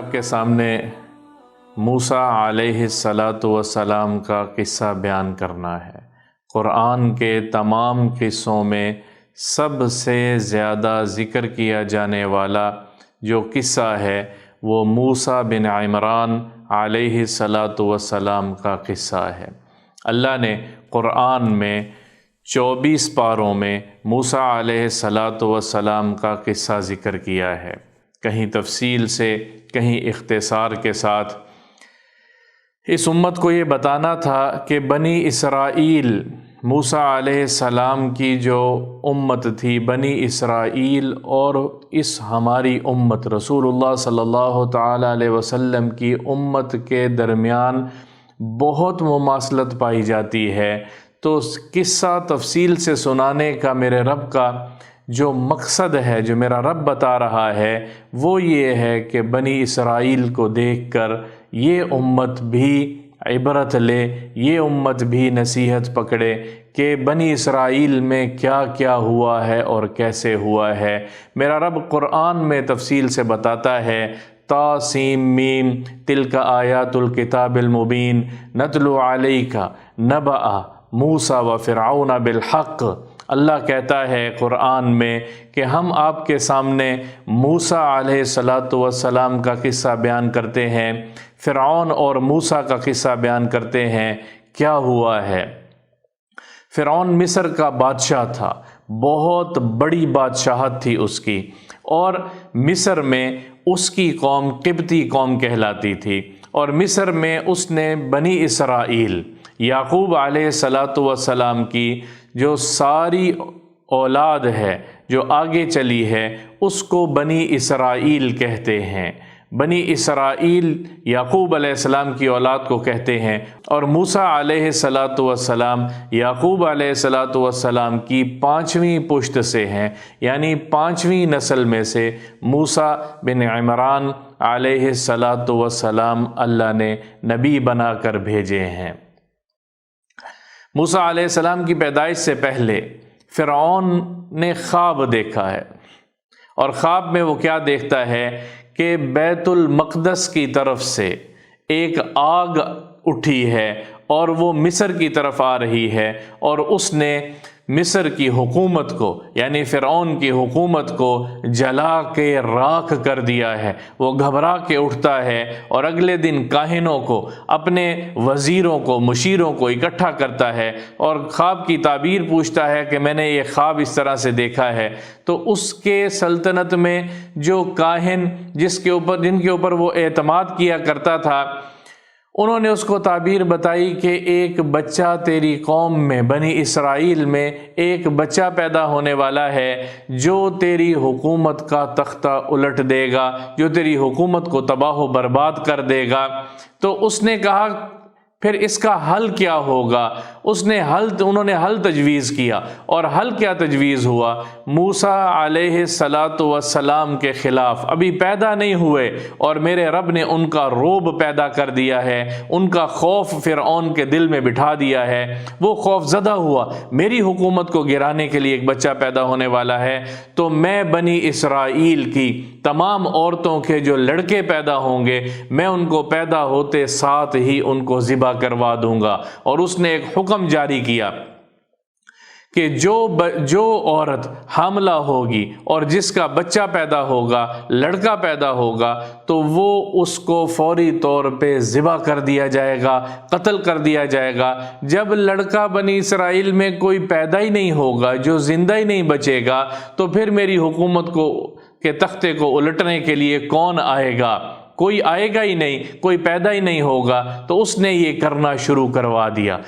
آپ کے سامنے موسیٰ علیہ السلام کا قصہ بیان کرنا ہے۔ قرآن کے تمام قصوں میں سب سے زیادہ ذکر کیا جانے والا جو قصہ ہے وہ موسیٰ بن عمران علیہ السلام کا قصہ ہے۔ اللہ نے قرآن میں 24 پاروں میں موسیٰ علیہ السلام کا قصہ ذکر کیا ہے، کہیں تفصیل سے کہیں اختصار کے ساتھ۔ اس امت کو یہ بتانا تھا کہ بنی اسرائیل، موسیٰ علیہ السلام کی جو امت تھی بنی اسرائیل، اور اس ہماری امت رسول اللہ صلی اللہ تعالیٰ علیہ وسلم کی امت کے درمیان بہت مماثلت پائی جاتی ہے۔ تو قصہ تفصیل سے سنانے کا میرے رب کا جو مقصد ہے، جو میرا رب بتا رہا ہے، وہ یہ ہے کہ بنی اسرائیل کو دیکھ کر یہ امت بھی عبرت لے، یہ امت بھی نصیحت پکڑے کہ بنی اسرائیل میں کیا کیا ہوا ہے اور کیسے ہوا ہے۔ میرا رب قرآن میں تفصیل سے بتاتا ہے، طاسیم میم تلک آیات الکتاب المبین نتلو علیک نبأ موسیٰ و فرعون بالحق۔ اللہ کہتا ہے قرآن میں کہ ہم آپ کے سامنے موسیٰ علیہ السلام کا قصہ بیان کرتے ہیں، فرعون اور موسیٰ کا قصہ بیان کرتے ہیں۔ کیا ہوا ہے؟ فرعون مصر کا بادشاہ تھا، بہت بڑی بادشاہت تھی اس کی، اور مصر میں اس کی قوم قبطی قوم کہلاتی تھی، اور مصر میں اس نے بنی اسرائیل، یعقوب علیہ السلام کی جو ساری اولاد ہے جو آگے چلی ہے اس کو بنی اسرائیل کہتے ہیں۔ بنی اسرائیل یعقوب علیہ السلام کی اولاد کو کہتے ہیں، اور موسیٰ علیہ السلام یعقوب علیہ السلام کی 5ویں پشت سے ہیں، یعنی 5ویں نسل میں سے موسیٰ بن عمران علیہ السلام اللہ نے نبی بنا کر بھیجے ہیں۔ موسیٰ علیہ السلام کی پیدائش سے پہلے فرعون نے خواب دیکھا ہے، اور خواب میں وہ کیا دیکھتا ہے کہ بیت المقدس کی طرف سے ایک آگ اٹھی ہے اور وہ مصر کی طرف آ رہی ہے، اور اس نے مصر کی حکومت کو، یعنی فرعون کی حکومت کو جلا کے راکھ کر دیا ہے۔ وہ گھبرا کے اٹھتا ہے اور اگلے دن کاہنوں کو، اپنے وزیروں کو، مشیروں کو اکٹھا کرتا ہے اور خواب کی تعبیر پوچھتا ہے کہ میں نے یہ خواب اس طرح سے دیکھا ہے۔ تو اس کے سلطنت میں جو کاہن جن کے اوپر وہ اعتماد کیا کرتا تھا، انہوں نے اس کو تعبیر بتائی کہ ایک بچہ تیری قوم میں بنی اسرائیل میں ایک بچہ پیدا ہونے والا ہے جو تیری حکومت کا تختہ الٹ دے گا، جو تیری حکومت کو تباہ و برباد کر دے گا۔ تو اس نے کہا پھر اس کا حل کیا ہوگا؟ انہوں نے حل تجویز کیا، اور حل کیا تجویز ہوا؟ موسیٰ علیہ السلام کے خلاف ابھی پیدا نہیں ہوئے، اور میرے رب نے ان کا رعب پیدا کر دیا ہے، ان کا خوف فرعون کے دل میں بٹھا دیا ہے۔ وہ خوف زدہ ہوا، میری حکومت کو گرانے کے لیے ایک بچہ پیدا ہونے والا ہے، تو میں بنی اسرائیل کی تمام عورتوں کے جو لڑکے پیدا ہوں گے میں ان کو پیدا ہوتے ساتھ ہی ان کو ذبح کروا دوں گا۔ اور اس نے ایک حکم جاری کیا کہ جو عورت حاملہ ہوگی اور جس کا بچہ پیدا ہوگا، لڑکا پیدا ہوگا، تو وہ اس کو فوری طور پہ ذبح کر دیا جائے گا، قتل کر دیا جائے گا۔ جب لڑکا بنی اسرائیل میں کوئی پیدا ہی نہیں ہوگا، جو زندہ ہی نہیں بچے گا، تو پھر میری حکومت کے تختے کو الٹنے کے لیے کون آئے گا؟ کوئی آئے گا ہی نہیں، کوئی پیدا ہی نہیں ہوگا۔ تو اس نے یہ کرنا شروع کروا دیا،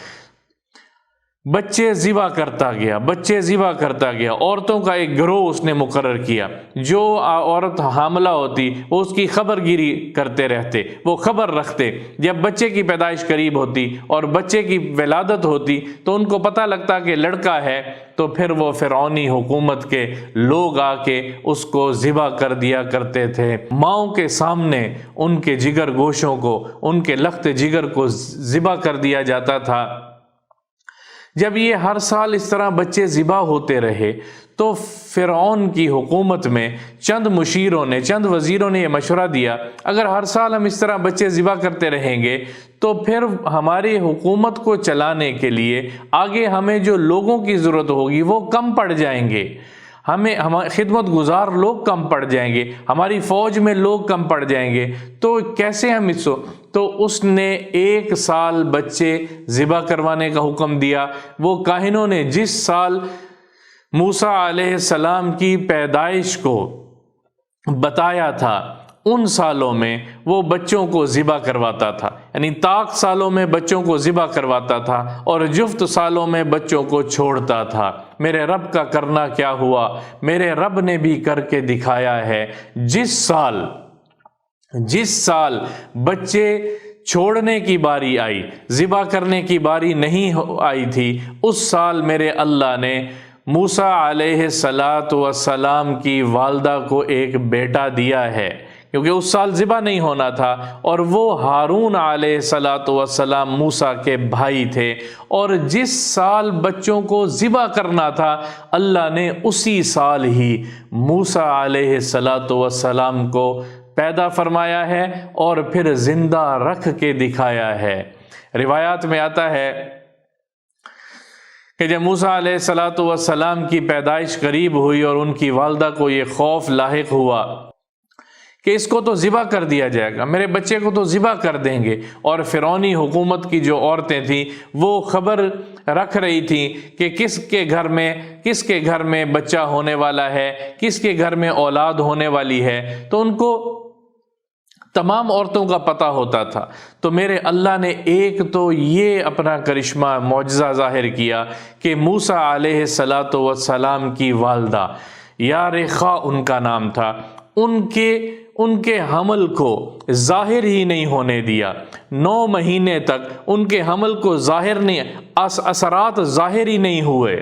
بچے ذبح کرتا گیا، عورتوں کا ایک گروہ اس نے مقرر کیا، جو عورت حاملہ ہوتی وہ اس کی خبر گیری کرتے رہتے، وہ خبر رکھتے۔ جب بچے کی پیدائش قریب ہوتی اور بچے کی ولادت ہوتی تو ان کو پتہ لگتا کہ لڑکا ہے، تو پھر وہ فرعونی حکومت کے لوگ آ کے اس کو ذبح کر دیا کرتے تھے۔ ماؤں کے سامنے ان کے جگر گوشوں کو، ان کے لخت جگر کو ذبح کر دیا جاتا تھا۔ جب یہ ہر سال اس طرح بچے ذبح ہوتے رہے تو فرعون کی حکومت میں چند مشیروں نے، چند وزیروں نے یہ مشورہ دیا، اگر ہر سال ہم اس طرح بچے ذبح کرتے رہیں گے تو پھر ہماری حکومت کو چلانے کے لیے آگے ہمیں جو لوگوں کی ضرورت ہوگی وہ کم پڑ جائیں گے، ہمیں خدمت گزار لوگ کم پڑ جائیں گے، ہماری فوج میں لوگ کم پڑ جائیں گے، تو کیسے ہم تو اس نے 1 سال بچے ذبح کروانے کا حکم دیا۔ وہ کاہنوں نے جس سال موسیٰ علیہ السلام کی پیدائش کو بتایا تھا ان سالوں میں وہ بچوں کو ذبح کرواتا تھا، یعنی طاق سالوں میں بچوں کو ذبح کرواتا تھا اور جفت سالوں میں بچوں کو چھوڑتا تھا۔ میرے رب کا کرنا کیا ہوا، میرے رب نے بھی کر کے دکھایا ہے۔ جس سال بچے چھوڑنے کی باری آئی، ذبح کرنے کی باری نہیں آئی تھی، اس سال میرے اللہ نے موسیٰ علیہ السلام کی والدہ کو ایک بیٹا دیا ہے، کیونکہ اس سال ذبح نہیں ہونا تھا، اور وہ ہارون علیہ السلام موسیٰ کے بھائی تھے، اور جس سال بچوں کو ذبح کرنا تھا اللہ نے اسی سال ہی موسیٰ علیہ السلام کو پیدا فرمایا ہے اور پھر زندہ رکھ کے دکھایا ہے۔ روایات میں آتا ہے کہ جب موسیٰ علیہ السلام کی پیدائش قریب ہوئی اور ان کی والدہ کو یہ خوف لاحق ہوا کہ اس کو تو ذبح کر دیا جائے گا، میرے بچے کو تو ذبح کر دیں گے، اور فرعونی حکومت کی جو عورتیں تھیں وہ خبر رکھ رہی تھیں کہ کس کے گھر میں بچہ ہونے والا ہے، کس کے گھر میں اولاد ہونے والی ہے، تو ان کو تمام عورتوں کا پتہ ہوتا تھا۔ تو میرے اللہ نے ایک تو یہ اپنا کرشمہ معجزہ ظاہر کیا کہ موسیٰ علیہ السلام کی والدہ یارخا ان کا نام تھا، ان کے حمل کو ظاہر ہی نہیں ہونے دیا، 9 مہینے تک ان کے حمل کو ظاہر نہیں، اثرات ظاہر ہی نہیں ہوئے۔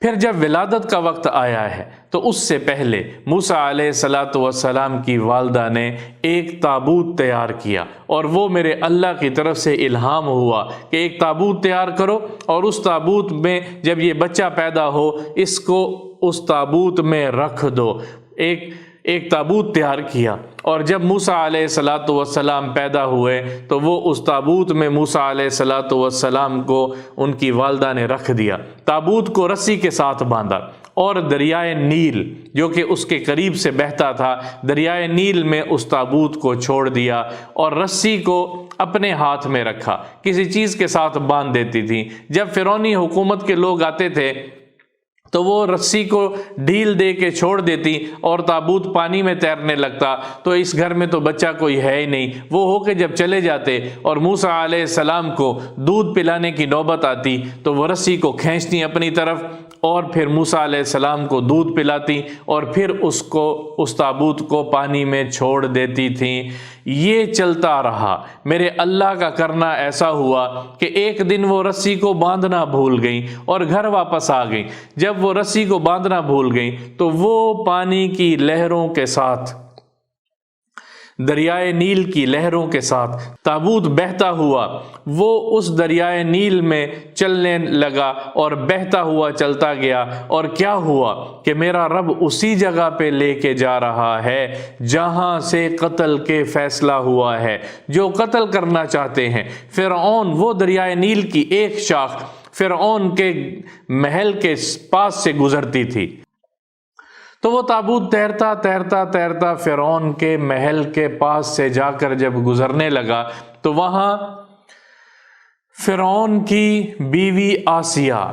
پھر جب ولادت کا وقت آیا ہے تو اس سے پہلے موسیٰ علیہ السلام کی والدہ نے ایک تابوت تیار کیا، اور وہ میرے اللہ کی طرف سے الہام ہوا کہ ایک تابوت تیار کرو، اور اس تابوت میں جب یہ بچہ پیدا ہو اس کو اس تابوت میں رکھ دو۔ ایک تابوت تیار کیا، اور جب موسیٰ علیہ السلام پیدا ہوئے تو وہ اس تابوت میں موسیٰ علیہ السلام کو ان کی والدہ نے رکھ دیا، تابوت کو رسی کے ساتھ باندھا، اور دریائے نیل جو کہ اس کے قریب سے بہتا تھا، دریائے نیل میں اس تابوت کو چھوڑ دیا، اور رسی کو اپنے ہاتھ میں رکھا، کسی چیز کے ساتھ باندھ دیتی تھی۔ جب فرعونی حکومت کے لوگ آتے تھے تو وہ رسی کو ڈھیل دے کے چھوڑ دیتی اور تابوت پانی میں تیرنے لگتا، تو اس گھر میں تو بچہ کوئی ہے ہی نہیں۔ وہ ہو کے جب چلے جاتے اور موسیٰ علیہ السلام کو دودھ پلانے کی نوبت آتی تو وہ رسی کو کھینچتی اپنی طرف، اور پھر موسیٰ علیہ السلام کو دودھ پلاتی، اور پھر اس تابوت کو پانی میں چھوڑ دیتی تھیں۔ یہ چلتا رہا۔ میرے اللہ کا کرنا ایسا ہوا کہ ایک دن وہ رسی کو باندھنا بھول گئیں اور گھر واپس آ گئیں۔ جب وہ رسی کو باندھنا بھول گئیں تو وہ پانی کی لہروں کے ساتھ، دریائے نیل کی لہروں کے ساتھ تابوت بہتا ہوا وہ اس دریائے نیل میں چلنے لگا، اور بہتا ہوا چلتا گیا، اور کیا ہوا کہ میرا رب اسی جگہ پہ لے کے جا رہا ہے جہاں سے قتل کے فیصلہ ہوا ہے۔ جو قتل کرنا چاہتے ہیں فرعون، وہ دریائے نیل کی ایک شاخ فرعون کے محل کے پاس سے گزرتی تھی، تو وہ تابوت تیرتا تیرتا تیرتا فرعون کے محل کے پاس سے جا کر جب گزرنے لگا تو وہاں فرعون کی بیوی آسیہ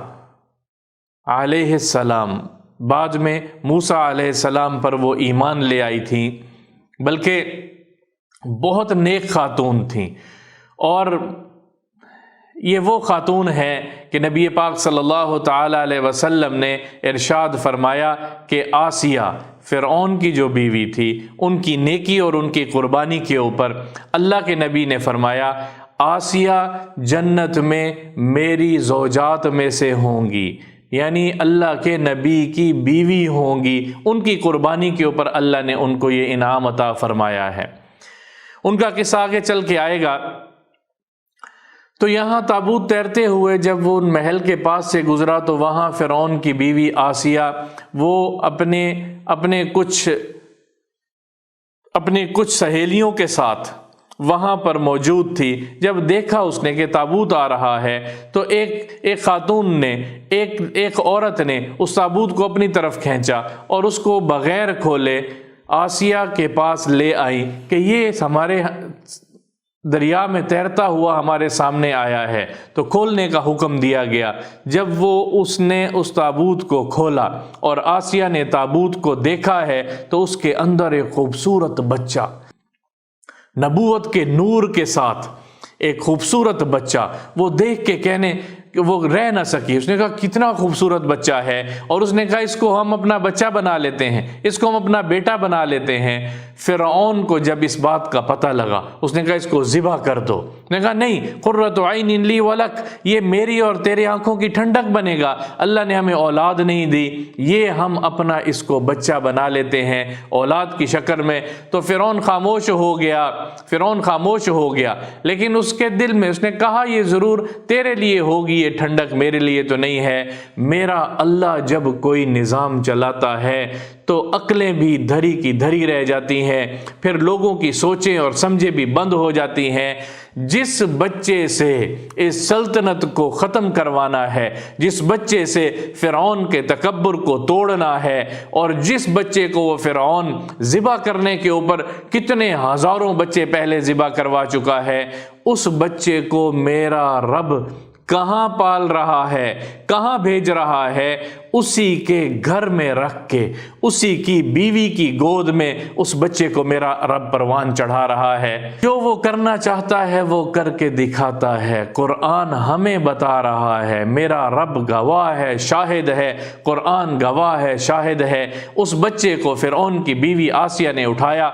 علیہ السلام، بعد میں موسیٰ علیہ السلام پر وہ ایمان لے آئی تھیں، بلکہ بہت نیک خاتون تھیں، اور یہ وہ خاتون ہے کہ نبی پاک صلی اللہ تعالی علیہ وسلم نے ارشاد فرمایا کہ آسیہ فرعون کی جو بیوی تھی ان کی نیکی اور ان کی قربانی کے اوپر اللہ کے نبی نے فرمایا آسیہ جنت میں میری زوجات میں سے ہوں گی، یعنی اللہ کے نبی کی بیوی ہوں گی، ان کی قربانی کے اوپر اللہ نے ان کو یہ انعام عطا فرمایا ہے۔ ان کا قصہ آگے چل کے آئے گا۔ تو یہاں تابوت تیرتے ہوئے جب وہ ان محل کے پاس سے گزرا تو وہاں فرعون کی بیوی آسیہ وہ اپنے کچھ سہیلیوں کے ساتھ وہاں پر موجود تھی۔ جب دیکھا اس نے کہ تابوت آ رہا ہے تو ایک خاتون نے ایک عورت نے اس تابوت کو اپنی طرف کھینچا اور اس کو بغیر کھولے آسیہ کے پاس لے آئی کہ یہ ہمارے دریا میں تیرتا ہوا ہمارے سامنے آیا ہے، تو کھولنے کا حکم دیا گیا۔ جب اس نے اس تابوت کو کھولا اور آسیہ نے تابوت کو دیکھا ہے تو اس کے اندر ایک خوبصورت بچہ، نبوت کے نور کے ساتھ ایک خوبصورت بچہ، وہ دیکھ کے وہ رہ نہ سکی۔ اس نے کہا کتنا خوبصورت بچہ ہے، اور اس نے کہا اس کو ہم اپنا بچہ بنا لیتے ہیں، اس کو ہم اپنا بیٹا بنا لیتے ہیں۔ فرعون کو جب اس بات کا پتہ لگا اس نے کہا اس کو ذبح کر دو۔ اس نے کہا نہیں، قرۃ عین لی ولک، یہ میری اور تیرے آنکھوں کی ٹھنڈک بنے گا، اللہ نے ہمیں اولاد نہیں دی، یہ ہم اپنا اس کو بچہ بنا لیتے ہیں اولاد کی شکل میں۔ تو فرعون خاموش ہو گیا، لیکن اس کے دل میں اس نے کہا یہ ضرور تیرے لیے ہوگی یہ ٹھنڈک، میرے لیے تو نہیں ہے۔ میرا اللہ جب کوئی نظام چلاتا ہے تو عقلیں بھی دھری کی دھری رہ جاتی ہیں، پھر لوگوں کی سوچیں اور سمجھیں بھی بند ہو جاتی ہیں۔ جس بچے سے اس سلطنت کو ختم کروانا ہے، جس بچے سے فرعون کے تکبر کو توڑنا ہے، اور جس بچے کو وہ فرعون ذبح کرنے کے اوپر کتنے ہزاروں بچے پہلے ذبح کروا چکا ہے، اس بچے کو میرا رب کہاں پال رہا ہے، کہاں بھیج رہا ہے، اسی کے گھر میں رکھ کے، اسی کی بیوی کی گود میں اس بچے کو میرا رب پروان چڑھا رہا ہے۔ جو وہ کرنا چاہتا ہے وہ کر کے دکھاتا ہے۔ قرآن ہمیں بتا رہا ہے، میرا رب گواہ ہے، شاہد ہے، قرآن گواہ ہے، شاہد ہے۔ اس بچے کو فرعون کی بیوی آسیہ نے اٹھایا،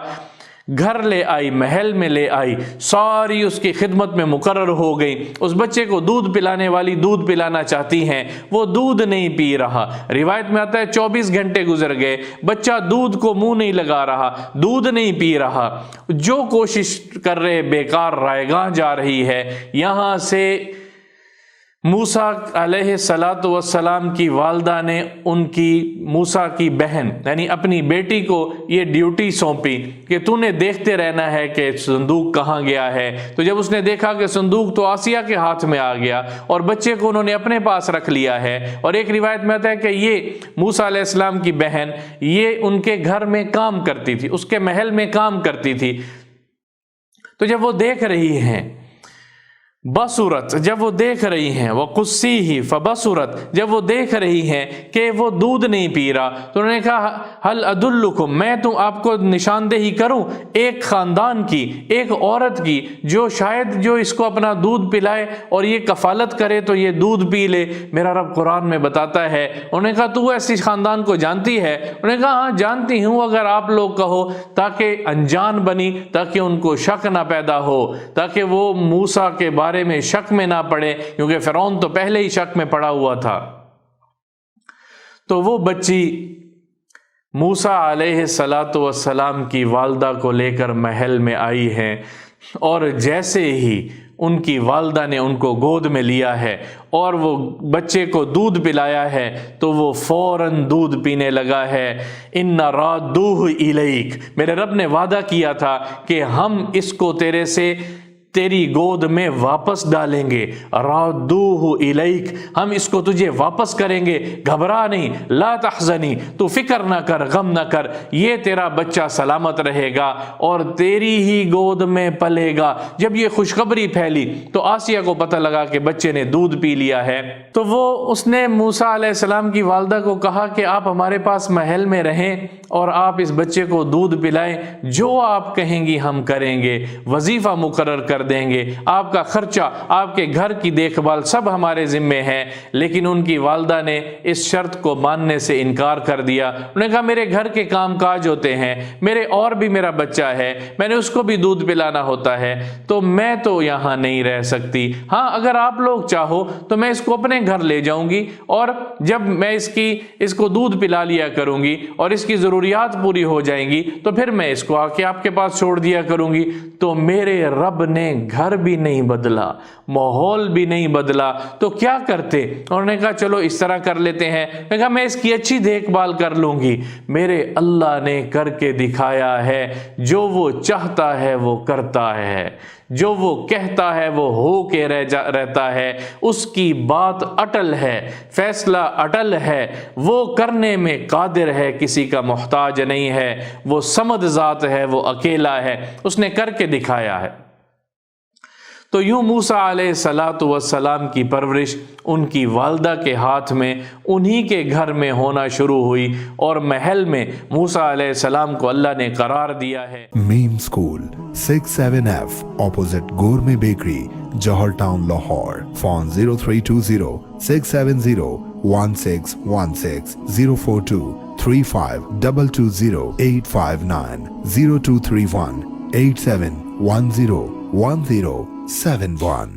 گھر لے آئی، محل میں لے آئی، ساری اس کی خدمت میں مقرر ہو گئی۔ اس بچے کو دودھ پلانے والی دودھ پلانا چاہتی ہیں، وہ دودھ نہیں پی رہا۔ روایت میں آتا ہے 24 گھنٹے گزر گئے، بچہ دودھ کو منہ نہیں لگا رہا، دودھ نہیں پی رہا۔ جو کوشش کر رہے بیکار رائیگاں جا رہی ہے۔ یہاں سے موسیٰ علیہ السلام کی والدہ نے موسیٰ کی بہن یعنی اپنی بیٹی کو یہ ڈیوٹی سونپی کہ تو نے دیکھتے رہنا ہے کہ صندوق کہاں گیا ہے۔ تو جب اس نے دیکھا کہ صندوق تو آسیہ کے ہاتھ میں آ گیا اور بچے کو انہوں نے اپنے پاس رکھ لیا ہے، اور ایک روایت میں آتا ہے کہ یہ موسیٰ علیہ السلام کی بہن یہ ان کے گھر میں کام کرتی تھی، اس کے محل میں کام کرتی تھی۔ تو جب وہ دیکھ رہی ہیں جب وہ دیکھ رہی ہیں وَقُصِّيهِ فَبَصُرَتْ، جب وہ دیکھ رہی ہیں کہ وہ دودھ نہیں پی رہا، تو انہوں نے کہا هَلْ أَدُلُّكُمْ، میں تو آپ کو نشاندہی کروں ایک خاندان کی، ایک عورت کی جو شاید جو اس کو اپنا دودھ پلائے اور یہ کفالت کرے تو یہ دودھ پی لے۔ میرا رب قرآن میں بتاتا ہے، انہوں نے کہا تو ایسی خاندان کو جانتی ہے؟ انہوں نے کہا ہاں جانتی ہوں، اگر آپ لوگ کہو، تاکہ انجان بنی، تاکہ ان کو شک نہ پیدا ہو، تاکہ وہ موسیٰ کے بارے میں شک میں نہ پڑے، کیونکہ فرعون تو پہلے ہی شک میں پڑا ہوا تھا۔ تو وہ بچی موسیٰ علیہ السلام کی والدہ کو لے کر محل میں آئی ہے، اور جیسے ہی ان کی والدہ نے ان کو گود میں لیا ہے اور وہ بچے کو دودھ پلایا ہے تو وہ فوراً دودھ پینے لگا ہے۔ اِنَّ رَادُّوهُ إِلَيْكَ، میرے رب نے وعدہ کیا تھا کہ ہم اس کو تیری گود میں واپس ڈالیں گے۔ رَادُّوهُ إِلَيْكَ، ہم اس کو تجھے واپس کریں گے، گھبرا نہیں، لا تحزنی، تو فکر نہ کر، غم نہ کر، یہ تیرا بچہ سلامت رہے گا اور تیری ہی گود میں پلے گا۔ جب یہ خوشخبری پھیلی تو آسیہ کو پتہ لگا کہ بچے نے دودھ پی لیا ہے، تو اس نے موسیٰ علیہ السلام کی والدہ کو کہا کہ آپ ہمارے پاس محل میں رہیں اور آپ اس بچے کو دودھ پلائیں، جو آپ کہیں گی ہم کریں گے، وظیفہ مقرر کر دیں گے، آپ کا خرچہ، آپ کے گھر کی دیکھ بھال سب ہمارے ذمے ہے۔ لیکن ان کی والدہ نے اس شرط کو ماننے سے انکار کر دیا۔ انہوں نے کہا میرے گھر کے کام کاج ہوتے ہیں، اور بھی میرا بچہ ہے، میں نے اس کو بھی دودھ پلانا ہوتا ہے، تو میں تو یہاں نہیں رہ سکتی۔ ہاں اگر آپ لوگ چاہو تو میں اس کو اپنے گھر لے جاؤں گی، اور جب میں اس کو دودھ پلا لیا کروں گی اور اس کی ضروریات پوری ہو جائیں گی تو پھر میں اس کو آ کے آپ کے پاس چھوڑ دیا کروں گی۔ تو میرے رب نے نے گھر بھی نہیں بدلا, ماحول بھی نہیں بدلا, تو کیا کرتے؟ انہوں نے کہا چلو اس طرح کر لیتے ہیں. میں کہا میں اس کی اچھی دیکھ بھال کر لوں گی. میرے اللہ نے کر کے دکھایا ہے, جو وہ چاہتا ہے وہ کرتا ہے, جو وہ کہتا ہے وہ ہو کے رہتا ہے, اس کی بات اٹل ہے, فیصلہ اٹل ہے, وہ کرنے میں قادر ہے, کسی کا محتاج نہیں ہے, وہ صمد ذات ہے, وہ اکیلا ہے, اس نے کر کے دکھایا ہے. تو یوں موسیٰ علیہ السلام کی پرورش ان کی والدہ کے ہاتھ میں انہی کے گھر میں ہونا شروع ہوئی, اور محل میں موسیٰ علیہ السلام کو اللہ نے قرار دیا ہے. میم school 67F opposite Gourmet Bakery, Johar Town, Lahore. Phone 0320 670 1616 042 3522 859 0231 8710 1071.